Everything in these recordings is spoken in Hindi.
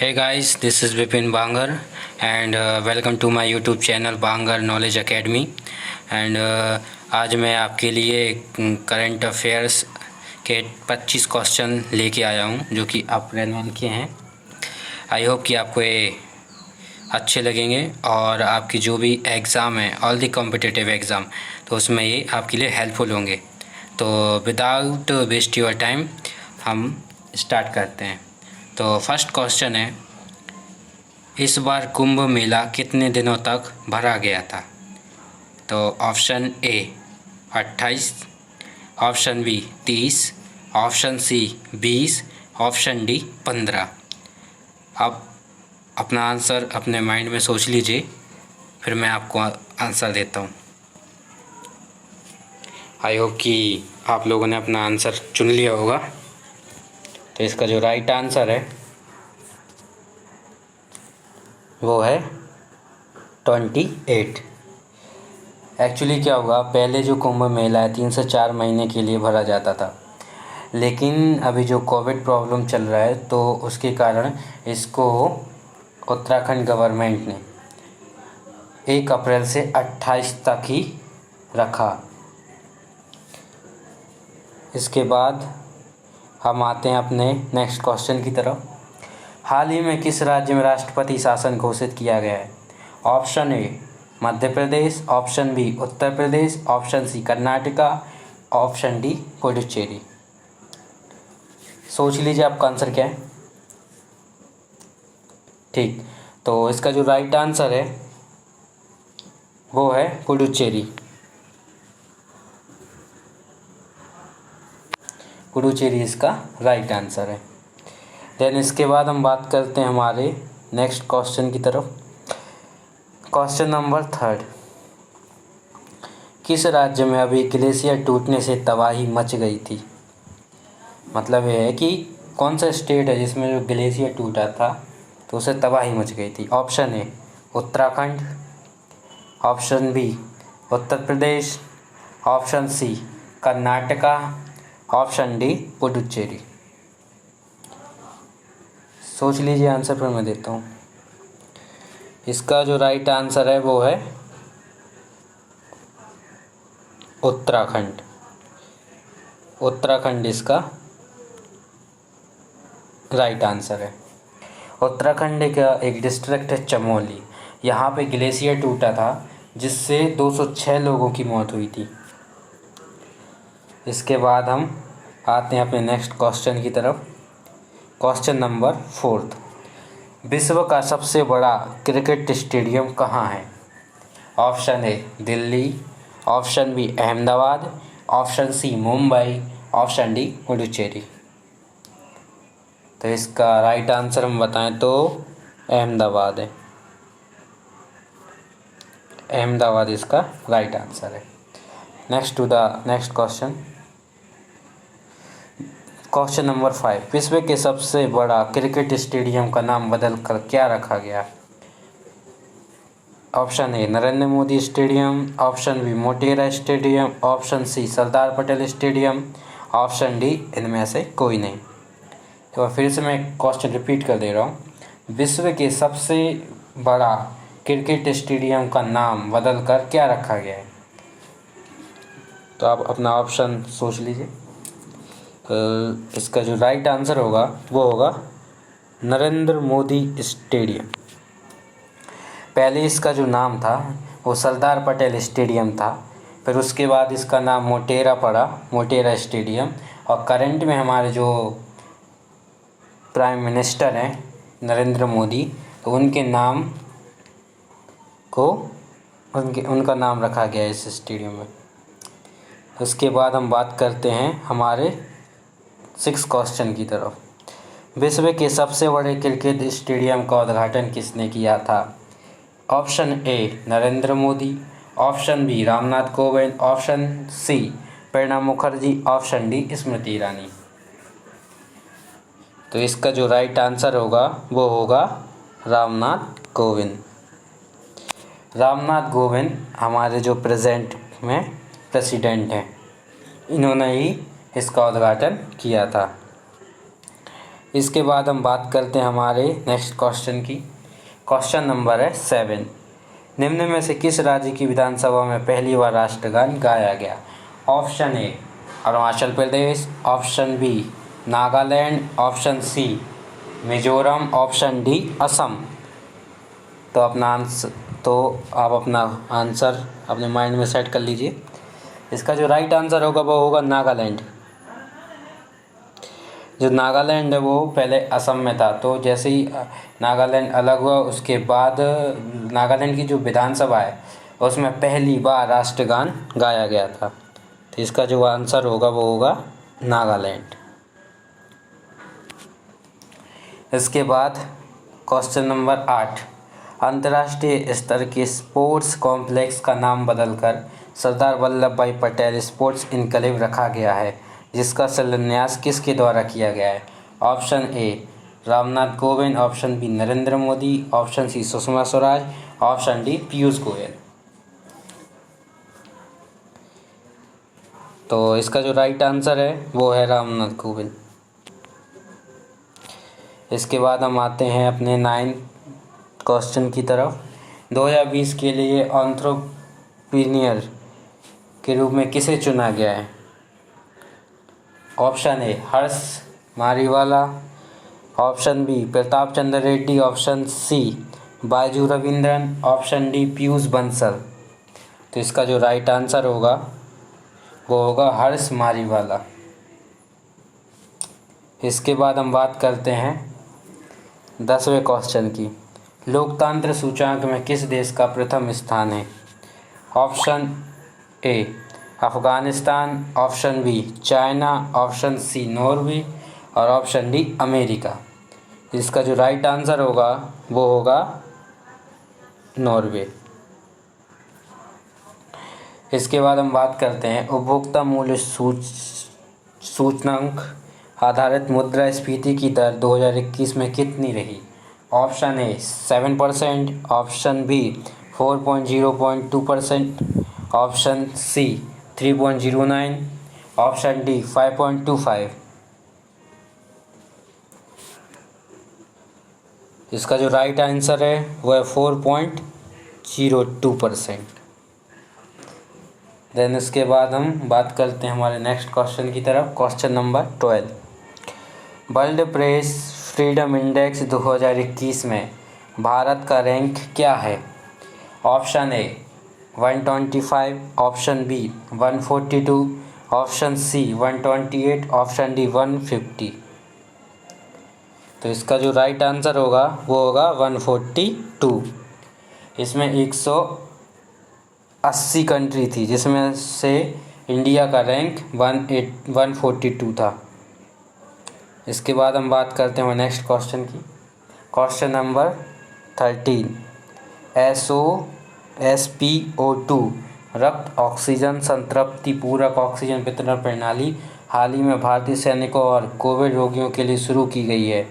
Hey guys, this is Vipin Bangar and welcome to my YouTube channel Bangar Knowledge Academy and आज मैं आपके लिए करंट अफेयर्स के 25 क्वेश्चन लेके आया हूँ जो कि अप्रैल मंथ के हैं। आई होप कि आपको ये अच्छे लगेंगे और आपकी जो भी एग्ज़ाम है ऑल दी कॉम्पिटिटिव एग्ज़ाम तो उसमें ये आपके लिए हेल्पफुल होंगे। तो विदाउट वेस्ट योर टाइम हम स्टार्ट करते हैं। तो फर्स्ट क्वेश्चन है, इस बार कुंभ मेला कितने दिनों तक भरा गया था? तो option A 28, option B 30, option C 20, option D 15। आप अपना आंसर अपने माइंड में सोच लीजिए, फिर मैं आपको आंसर देता हूँ। आई होप कि आप लोगों ने अपना आंसर चुन लिया होगा। तो इसका जो राइट आंसर है वो है 28। एक्चुअली क्या हुआ, पहले जो कुंभ मेला है 3 से 4 महीने के लिए भरा जाता था, लेकिन अभी जो कोविड प्रॉब्लम चल रहा है तो उसके कारण इसको उत्तराखंड गवर्नमेंट ने 1 अप्रैल से 28 तक ही रखा। इसके बाद हम आते हैं अपने नेक्स्ट क्वेश्चन की तरफ। हाल ही में किस राज्य में राष्ट्रपति शासन घोषित किया गया है? Option A Madhya Pradesh, option B Uttar Pradesh, option C Karnataka, option D Puducherry. सोच लीजिए आपका आंसर क्या है। ठीक, तो इसका जो राइट आंसर है वो है पुडुचेरी। पुडुचेरी इसका राइट आंसर है। देन इसके बाद हम बात करते हैं हमारे नेक्स्ट क्वेश्चन की तरफ। क्वेश्चन नंबर 3, किस राज्य में अभी ग्लेशियर टूटने से तबाही मच गई थी? मतलब ये है कि कौन सा स्टेट है जिसमें जो ग्लेशियर टूटा था तो उसे तबाही मच गई थी। Option A Uttarakhand, option B Uttar Pradesh, option C Karnataka, option D Puducherry. सोच लीजिए आंसर, फिर मैं देता हूँ। इसका जो राइट आंसर है वो है उत्तराखंड। उत्तराखंड इसका राइट आंसर है। उत्तराखंड का एक डिस्ट्रिक्ट है चमोली, यहाँ पे ग्लेशियर टूटा था जिससे 206 लोगों की मौत हुई थी। इसके बाद हम आते हैं अपने नेक्स्ट क्वेश्चन की तरफ। क्वेश्चन नंबर 4, विश्व का सबसे बड़ा क्रिकेट स्टेडियम कहाँ है? Option A Delhi, option B Ahmedabad, option C Mumbai, option D Puducherry. तो इसका राइट आंसर हम बताएं तो अहमदाबाद है। अहमदाबाद इसका राइट आंसर है। Next to the next question. Question number 5, विश्व के सबसे बड़ा क्रिकेट स्टेडियम का नाम बदल कर क्या रखा गया? Option A Narendra Modi stadium, option B Motera stadium, option C Sardar Patel stadium, option D इनमें से कोई नहीं। तो फिर से मैं क्वेश्चन रिपीट कर दे रहा हूँ। विश्व के सबसे बड़ा क्रिकेट स्टेडियम का नाम बदल कर क्या रखा गया है? तो आप अपना ऑप्शन सोच लीजिए। इसका जो राइट आंसर होगा वो होगा नरेंद्र मोदी स्टेडियम। पहले इसका जो नाम था वो सरदार पटेल स्टेडियम था, फिर उसके बाद इसका नाम मोटेरा पड़ा, मोटेरा स्टेडियम। और करंट में हमारे जो प्राइम मिनिस्टर हैं नरेंद्र मोदी, तो उनके नाम को उनका नाम रखा गया है इस स्टेडियम में। उसके बाद हम बात करते हैं हमारे 6 क्वेश्चन की तरफ। विश्व के सबसे बड़े क्रिकेट स्टेडियम का उद्घाटन किसने किया था? Option A Narendra Modi, option B Ramnath Kovind, option C Pranab Mukherjee, option D Smriti Irani. तो इसका जो राइट आंसर होगा वो होगा रामनाथ कोविंद। रामनाथ कोविंद हमारे जो प्रेजेंट में प्रेसिडेंट हैं, इन्होंने ही इसका उद्घाटन किया था। इसके बाद हम बात करते हैं हमारे नेक्स्ट क्वेश्चन की। क्वेश्चन नंबर है 7। निम्न में से किस राज्य की विधानसभा में पहली बार राष्ट्रगान गाया गया? Option A Arunachal Pradesh, option B Nagaland, option C Mizoram, option D Assam. तो आप अपना आंसर अपने माइंड में सेट कर लीजिए। इसका जो राइट आंसर होगा वो होगा नागालैंड। जो नागालैंड है वो पहले असम में था, तो जैसे ही नागालैंड अलग हुआ उसके बाद नागालैंड की जो विधानसभा है उसमें पहली बार राष्ट्रगान गाया गया था। तो इसका जो आंसर होगा वो होगा नागालैंड। इसके बाद क्वेश्चन नंबर 8। अंतर्राष्ट्रीय स्तर के स्पोर्ट्स कॉम्प्लेक्स का नाम बदलकर सरदार वल्लभ भाई पटेल स्पोर्ट्स इनक्लेव रखा गया है, जिसका शिलान्यास किसके द्वारा किया गया है? Option A Ramnath Kovind, option B Narendra Modi, option C Sushma Swaraj, option D Piyush Goyal. तो इसका जो राइट आंसर है वो है रामनाथ कोविंद। इसके बाद हम आते हैं अपने 9 क्वेश्चन की तरफ। 2020 के लिए एंटरप्रेन्योर के रूप में किसे चुना गया है? Option A Harsh Mariwala, option B Pratap Chandra Reddy, option C Byju Raveendran, option D Piyush Bansal. तो इसका जो राइट आंसर होगा वो होगा हर्ष मारीवाला। इसके बाद हम बात करते हैं 10वें क्वेश्चन की। लोकतंत्र सूचकांक में किस देश का प्रथम स्थान है? Option A Afghanistan, option B China, option C Norway और ऑप्शन डी अमेरिका। इसका जो राइट आंसर होगा वो होगा नॉर्वे। इसके बाद हम बात करते हैं उपभोक्ता मूल्य सूचकांक आधारित मुद्रास्फीति की दर 2021 में कितनी रही? Option A 7%, option B 4.0.2%, option C 3.09, option D 5.25। इसका जो राइट आंसर है वह है 4.02%। देन इसके बाद हम बात करते हैं हमारे नेक्स्ट क्वेश्चन की तरफ। Question number 12। World press freedom index 2021 में भारत का रैंक क्या है? Option A 125, option B 142, option C 128, option D 150। तो इसका जो राइट आंसर होगा वो होगा 142। इसमें 180 कंट्री थी जिसमें से इंडिया का रैंक 142 था। इसके बाद हम बात करते हैं नेक्स्ट क्वेश्चन की। Question number 13। SOSPO2 रक्त ऑक्सीजन संतृप्ति पूरक ऑक्सीजन वितरण प्रणाली हाल ही में भारतीय सैनिकों और कोविड रोगियों के लिए शुरू की गई है।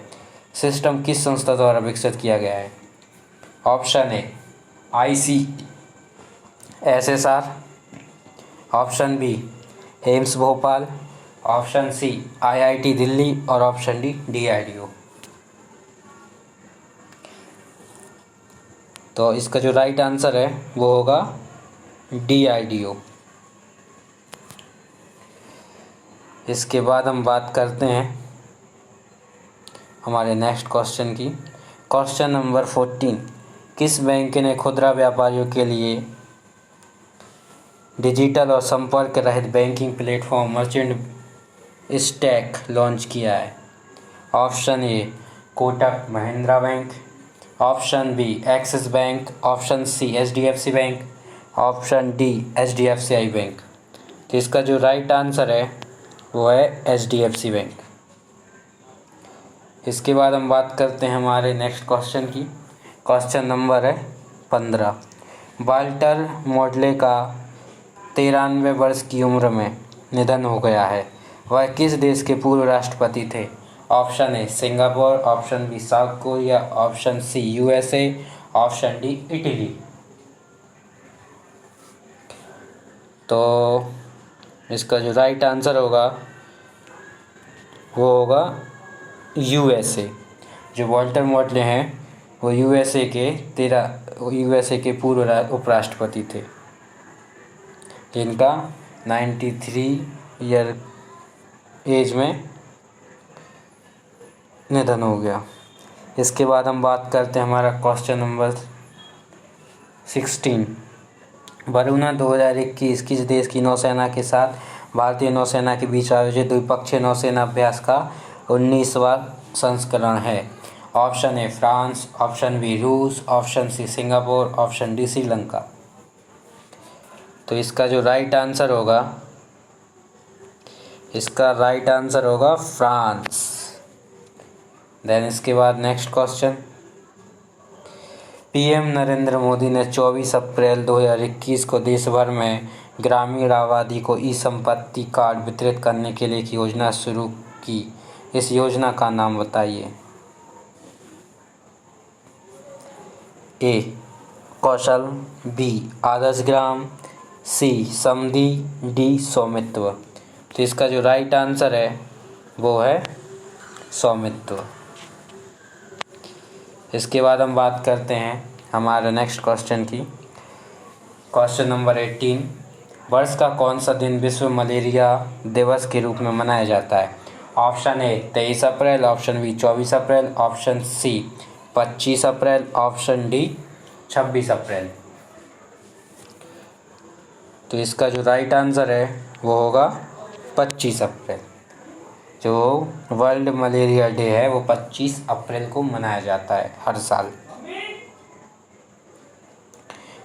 सिस्टम किस संस्था द्वारा विकसित किया गया है? Option A ICSSR, option B AIIMS Bhopal, option C IIT Delhi और ऑप्शन डी DRDO। तो इसका जो राइट आंसर है वो होगा DRDO। इसके बाद हम बात करते हैं हमारे नेक्स्ट क्वेश्चन की। Question number 14। किस बैंक ने खुदरा व्यापारियों के लिए डिजिटल और संपर्क रहित banking platform merchant stack launch किया है? Option A Kotak Mahindra bank, option B Axis bank, option C HDFC bank, option D HDFCI bank. तो इसका जो राइट आंसर है वो है HDFC बैंक। इसके बाद हम बात करते हैं हमारे नेक्स्ट क्वेश्चन की। क्वेश्चन नंबर है 15। वाल्टर मॉडले का 93 वर्ष की उम्र में निधन हो गया है। वह किस देश के पूर्व राष्ट्रपति थे? Option A Singapore, option B South Korea, option C USA, option D Italy. तो इसका जो राइट आंसर होगा वो होगा यूएसए। जो वॉल्टर मोटले हैं वो यूएसए के पूर्व उपराष्ट्रपति थे, जिनका 93 ईयर एज में निधन हो गया। इसके बाद हम बात करते हैं हमारा क्वेश्चन नंबर 16। वरुणा 2021 किस देश की नौसेना के साथ भारतीय नौसेना के बीच आयोजित द्विपक्षीय नौसेना अभ्यास का 19वां संस्करण है? Option A France, option B रूस, option C Singapore, option D Sri Lanka. तो इसका जो राइट आंसर होगा फ्रांस। देन इसके बाद next question. PM Narendra Modi ने 24 अप्रैल 2021 को देश भर में ग्रामीण आबादी को ई संपत्ति कार्ड वितरित करने के लिए एक योजना शुरू की। इस योजना का नाम बताइए। ए कौशल, बी आदर्श ग्राम, सी समृद्धि, डी स्वामित्व। तो इसका जो राइट आंसर है वो है स्वामित्व। इसके बाद हम बात करते हैं हमारे नेक्स्ट क्वेश्चन की। Question number 18। वर्ष का कौन सा दिन विश्व मलेरिया दिवस के रूप में मनाया जाता है? Option A 23 April, option B 24 April, option C 25 April, option D 26 April. तो इसका जो राइट आंसर है वो होगा 25 अप्रैल। जो वर्ल्ड मलेरिया डे है वो 25 अप्रैल को मनाया जाता है हर साल।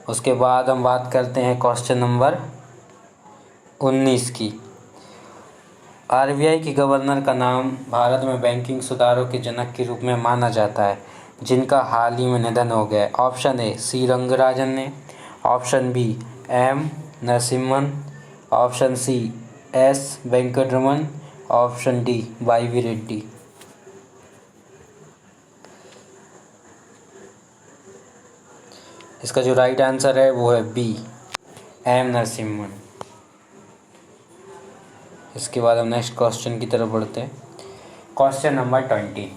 उसके बाद हम बात करते हैं क्वेश्चन नंबर 19 की। आरबीआई के गवर्नर का नाम भारत में बैंकिंग सुधारों के जनक के रूप में माना जाता है, जिनका हाल ही में निधन हो गया है। ऑप्शन ए सी रंगराजन ने, option B M Narasimhan, option C S Venkataraman, option D Y Reddy. इसका जो राइट आंसर है वो है बी एम नरसिम्हन। इसके बाद हम नेक्स्ट क्वेश्चन की तरफ बढ़ते हैं। Question number 20।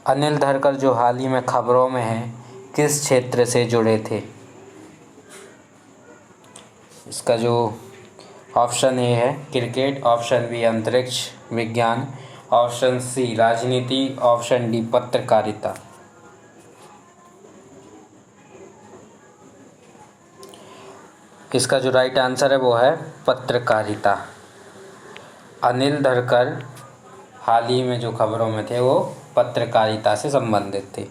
अनिल धरकर जो हाल ही में खबरों में हैं, किस क्षेत्र से जुड़े थे? इसका जो ऑप्शन ए है क्रिकेट, ऑप्शन बी अंतरिक्ष विज्ञान, ऑप्शन सी राजनीति, ऑप्शन डी पत्रकारिता। इसका जो राइट आंसर है वो है पत्रकारिता। अनिल धरकर हाल ही में जो खबरों में थे वो पत्रकारिता से संबंधित थे।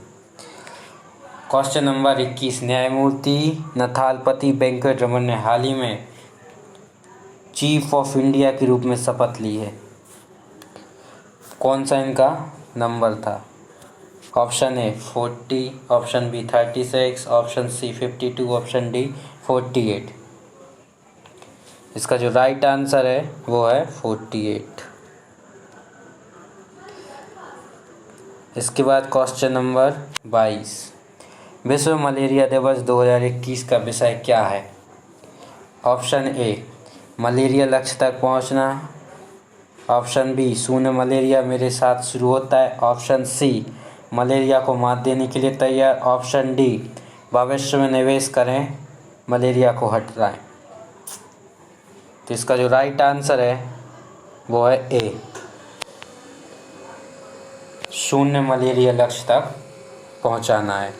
Question number 21। न्यायमूर्ति नथालपति वेंकटरमन ने हाल ही में चीफ ऑफ इंडिया के रूप में शपथ ली है। कौन सा इनका नंबर था? Option A 40, option B 36, option C 52, option D 48। इसका जो राइट आंसर है वो है 48। इसके बाद क्वेश्चन नंबर 22। विश्व मलेरिया दिवस 2021 का विषय क्या है? ऑप्शन ए मलेरिया लक्ष्य तक पहुंचना, ऑप्शन बी शून्य मलेरिया मेरे साथ शुरू होता है, ऑप्शन सी मलेरिया को मात देने के लिए तैयार, ऑप्शन डी भविष्य में निवेश करें मलेरिया को हटाएं। तो इसका जो राइट आंसर है वो है ए शून्य मलेरिया लक्ष्य तक पहुंचाना है।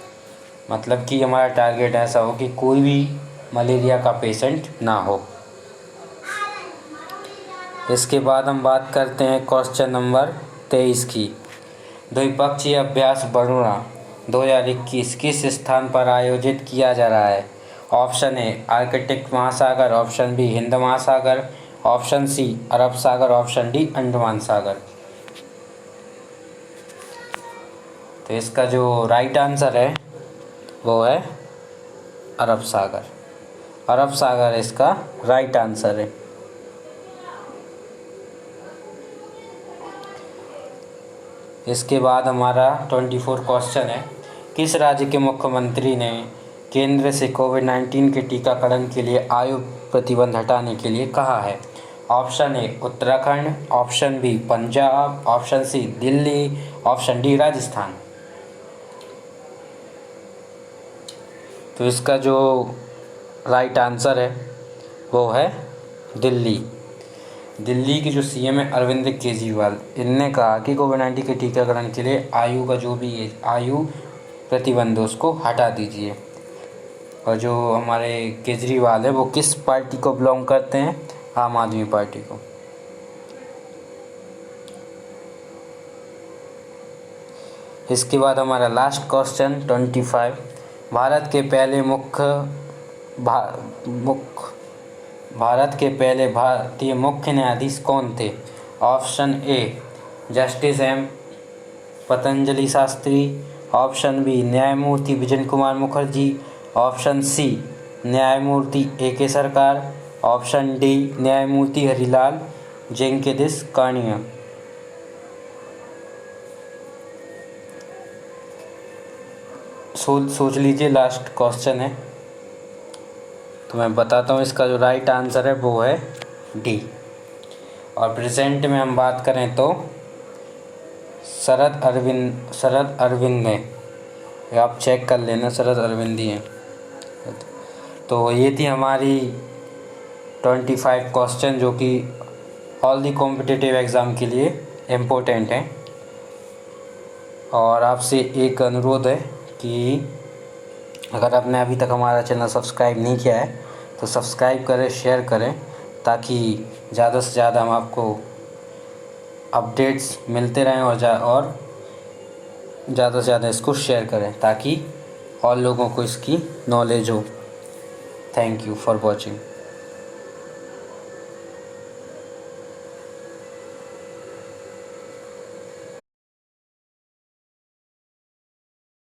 मतलब कि हमारा टारगेट ऐसा हो कि कोई भी मलेरिया का पेशेंट ना हो। इसके बाद हम बात करते हैं क्वेश्चन नंबर 23 की। द्विपक्षीय अभ्यास वरुणा 2021 किस स्थान पर आयोजित किया जा रहा है? ऑप्शन ए आर्कटिक महासागर, ऑप्शन बी हिंद महासागर, ऑप्शन सी अरब सागर, ऑप्शन डी अंडमान सागर। तो इसका जो राइट आंसर है वो है अरब सागर। अरब सागर इसका राइट आंसर है। इसके बाद हमारा 24 क्वेश्चन है। किस राज्य के मुख्यमंत्री ने केंद्र से कोविड-19 के टीकाकरण के लिए आयु प्रतिबंध हटाने के लिए कहा है? Option A Uttarakhand, option B Punjab, option C Delhi, option D Rajasthan. तो इसका जो राइट आंसर है वो है दिल्ली। दिल्ली की जो सीएम है अरविंद केजरीवाल, इनने कहा कि कोविड-19 के टीकाकरण के लिए आयु का जो भी आयु प्रतिबंध उसको हटा दीजिए। और जो हमारे केजरीवाल है वो किस पार्टी को बिलोंग करते हैं? आम आदमी पार्टी को। इसके बाद हमारा लास्ट क्वेश्चन 25, भारत के पहले भारतीय मुख्य न्यायाधीश कौन थे? Option A justice M Patanjali Sastri, option B न्यायमूर्ति विजय कुमार मुखर्जी, ऑप्शन सी न्यायमूर्ति ए.के. सरकार, ऑप्शन डी न्यायमूर्ति हरिलाल जेंकिंस कर्णिया। सोच लीजिए, लास्ट क्वेश्चन है। तो मैं बताता हूँ, इसका जो राइट आंसर है वो है डी। और प्रेजेंट में हम बात करें तो शरद अरविंद ने, आप चेक कर लेना, शरद अरविंद ही हैं। तो ये थी हमारी 25 क्वेश्चन जो कि ऑल दी कॉम्पिटिटिव एग्ज़ाम के लिए इम्पोर्टेंट हैं। और आपसे एक अनुरोध है कि अगर आपने अभी तक हमारा चैनल सब्सक्राइब नहीं किया है तो सब्सक्राइब करें, शेयर करें, ताकि ज़्यादा से ज़्यादा हम आपको अपडेट्स मिलते रहें और ज़्यादा से ज़्यादा इसको शेयर करें ताकि और लोगों को इसकी नॉलेज हो। Thank you for watching.